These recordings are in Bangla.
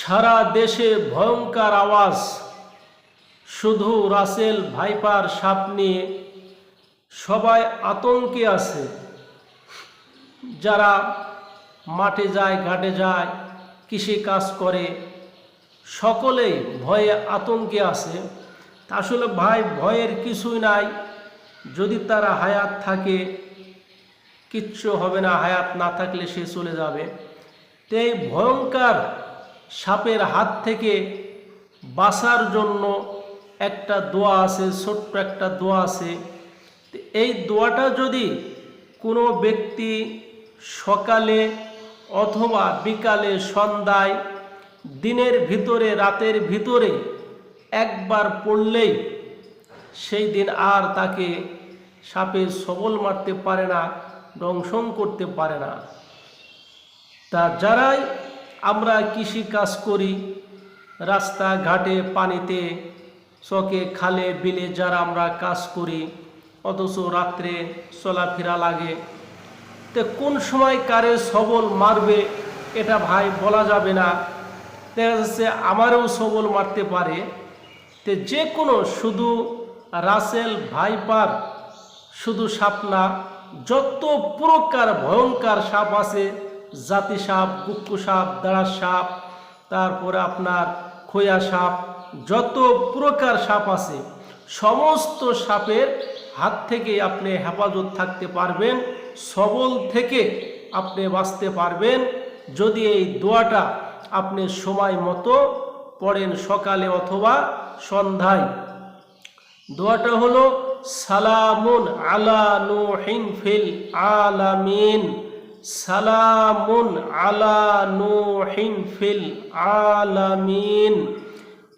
সারা দেশে ভয়ঙ্কর আওয়াজ, শুধু রাসেল ভাইপার সাপ নিয়ে সবাই আতঙ্কে আছে। যারা মাঠে যায়, ঘাটে যায়, কৃষি কাজ করে, সকলেই ভয়ে আতঙ্কে আছে। আসলে ভাই, ভয়ের কিছুই নাই। যদি তারা হায়াত থাকে কিচ্ছু হবে না, হায়াত না থাকলে সে চলে যাবে। তো এই ভয়ঙ্কর সাপের হাত থেকে বাঁচার জন্য একটা দোয়া আছে, ছোট্ট একটা দোয়া আছে। এই দোয়াটা যদি কোনো ব্যক্তি সকালে অথবা বিকালে, সন্ধ্যায়, দিনের ভিতরে, রাতের ভিতরে একবার পড়লেই সেই দিন আর তাকে সাপে সবল মারতে পারে না, দংশন করতে পারে না। তা যারাই আমরা কৃষি কাজ করি, রাস্তা ঘাটে, পানিতে, চকে, খালে, বিলে যারা আমরা কাজ করি, অথচ রাত্রে চলাফেরা লাগে, তো কোন সময় কারে সবল মারবে এটা ভাই বলা যাবে না। দেখা যাচ্ছে আমারও সবল মারতে পারে। তো যে কোনো, শুধু রাসেল ভাইপার শুধু সাপ না, যত প্রকার ভয়ঙ্কর সাপ আছে, জাতি সাপ, কুক্কু সাপ, দাঁড়া সাপ, তারপরে আপনার খোয়া সাপ, যত প্রকার সাপ আছে, সমস্ত সাপের হাত থেকে আপনি হেফাজত থাকতে পারবেন, সবল থেকে আপনি বাঁচতে পারবেন যদি এই দোয়াটা আপনি সময় মতো পড়েন, সকালে অথবা সন্ধ্যায়। দোয়াটা হলো সালামুন আলা নূহিন ফিল আলামিন, সালামুন আলা নূহিন ফিল আলামিন।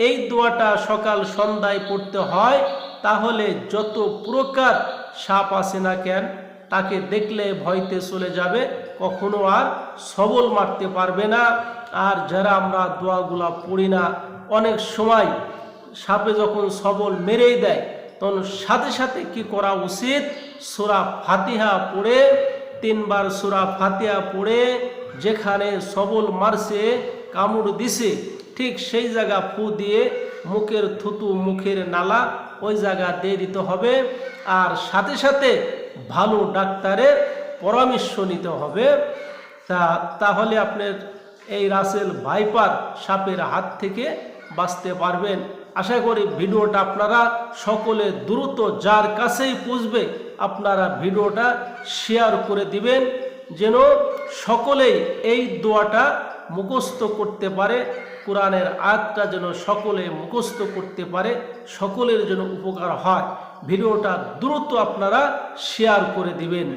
এই দোয়াটা সকাল সন্ধ্যায় পড়তে হয়। তাহলে যত প্রকার সাপ আছে না কেন, তাকে দেখলে ভয়তে চলে যাবে, কখনো আর সবল মারতে পারবে না। আর যারা আমরা দোয়াগুলা পড়ি না, অনেক সময় সাপে যখন সবল মেরেই দেয়, তখন সাথে সাথে কি করা উচিত? সূরা ফাতিহা পড়ে, 3 বার সূরা ফাতিহা পড়ে, যেখানে সবল মারছে, কামড় দিছে, ঠিক সেই জায়গা ফু দিয়ে মুখের থুতু, মুখের নালা ওই জায়গা দিয়ে দিতে হবে। আর সাথে সাথে ভালো ডাক্তারের পরামর্শ নিতে হবে। তাহলে আপনার এই রাসেল ভাইপার সাপের হাত থেকে বাঁচতে পারবেন। আশা করি ভিডিওটা আপনারা সকলে দ্রুত, যার কাছেই পৌঁছবে, আপনারা ভিডিওটা শেয়ার করে দিবেন, যেন সকলেই এই দোয়াটা মুখস্থ করতে পারে, কোরআনের আয়াতটা যেন সকলে মুখস্থ করতে পারে, সকলের জন্য উপকার হয়। ভিডিওটা দ্রুত আপনারা শেয়ার করে দিবেন।